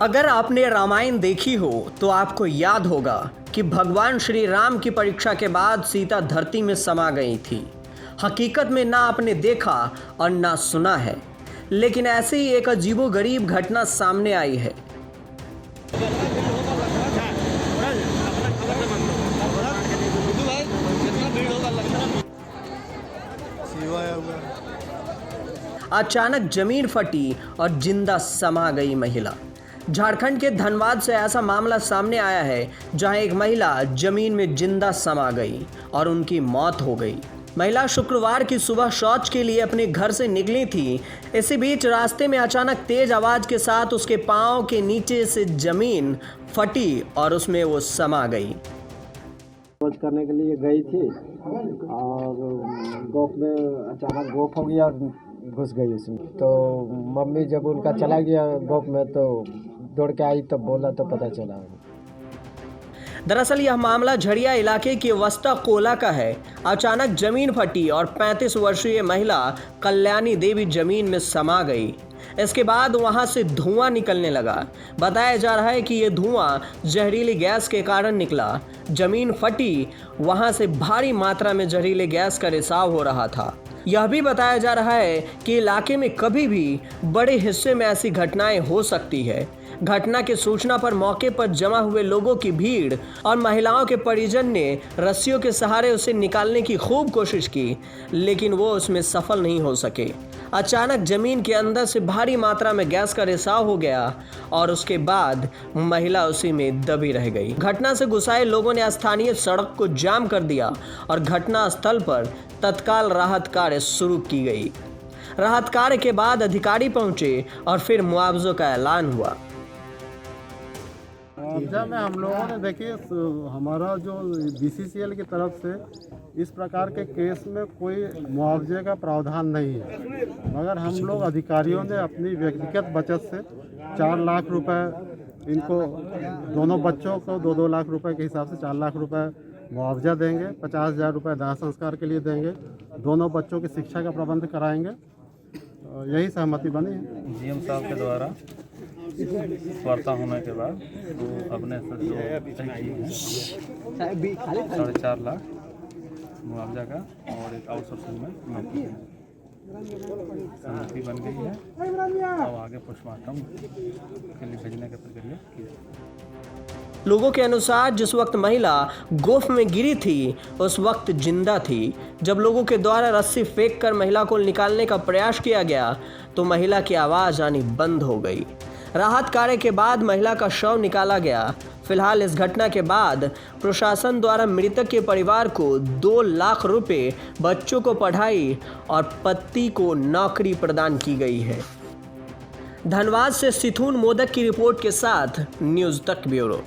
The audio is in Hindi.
अगर आपने रामायण देखी हो तो आपको याद होगा कि भगवान श्री राम की परीक्षा के बाद सीता धरती में समा गई थी। हकीकत में ना आपने देखा और ना सुना है, लेकिन ऐसी ही एक अजीबोगरीब घटना सामने आई है। अचानक जमीन फटी और जिंदा समा गई महिला। झारखंड के धनबाद से ऐसा मामला सामने आया है जहां एक महिला जमीन में जिंदा समा गई और उनकी मौत हो गई। महिला शुक्रवार की सुबह शौच के लिए अपने घर से निकली थी। इसी बीच रास्ते में अचानक तेज आवाज के साथ उसके पांव के नीचे से जमीन फटी और उसमें वो समा गई। शौच करने के लिए गई थी और गोप में अचानक गोप हो गया और घुस गई उसमें। तो मम्मी जब उनका चला गया गोप में तो दौड़ के आई, तब बोला तो पता चला। दरअसल यह मामला झड़िया इलाके के वस्ता कोला का है। अचानक जमीन फटी और 35 वर्षीय महिला कल्याणी देवी जमीन में समा गई। इसके बाद वहां से धुआं निकलने लगा। बताया जा रहा है कि यह धुआं जहरीली गैस के कारण निकला। जमीन फटी, वहां से भारी मात्रा में जहरीले गैस का रिसाव हो रहा था। यह भी बताया जा रहा है कि इलाके में कभी भी बड़े हिस्से में ऐसी घटनाएं हो सकती है। घटना की सूचना पर मौके पर जमा हुए लोगों की भीड़ और महिलाओं के परिजन ने रस्सियों के सहारे उसे निकालने की खूब कोशिश की, लेकिन वो उसमें सफल नहीं हो सके। अचानक जमीन के अंदर से भारी मात्रा में गैस का रिसाव हो गया और उसके बाद महिला उसी में दबी रह गई। घटना से गुस्साए लोगों ने स्थानीय सड़क को जाम कर दिया और घटना स्थल पर तत्काल राहत कार्य शुरू की गई। राहत कार्य के बाद अधिकारी पहुंचे और फिर मुआवजे का ऐलान हुआ। मुआवजा में हम लोगों ने देखिए, हमारा जो बीसीसीएल की तरफ से इस प्रकार के केस में कोई मुआवजे का प्रावधान नहीं है, मगर हम लोग अधिकारियों ने अपनी व्यक्तिगत बचत से 4 लाख रुपए इनको दोनों बच्चों को 2-2 लाख रुपए के हिसाब से 4 लाख रुपए मुआवजा देंगे। 50,000 रुपये दाह संस्कार के लिए देंगे। दोनों बच्चों की शिक्षा का प्रबंध कराएंगे। यही सहमति बनी है। जीएम साहब के द्वारा वार्ता होने के बाद वो अपने से जो 4.5 लाख मुआवजा का और एक आउटसोर्सिंग में सहमति बन गई है और आगे पोस्टमार्टम के लिए भेजने की प्रक्रिया की। लोगों के अनुसार जिस वक्त महिला गोफ में गिरी थी उस वक्त जिंदा थी। जब लोगों के द्वारा रस्सी फेंक कर महिला को निकालने का प्रयास किया गया तो महिला की आवाज आनी बंद हो गई। राहत कार्य के बाद महिला का शव निकाला गया। फिलहाल इस घटना के बाद प्रशासन द्वारा मृतक के परिवार को 2 लाख रुपए, बच्चों को पढ़ाई और पति को नौकरी प्रदान की गई है। धनबाद से सिथुन मोदक की रिपोर्ट के साथ न्यूज़ तक ब्यूरो।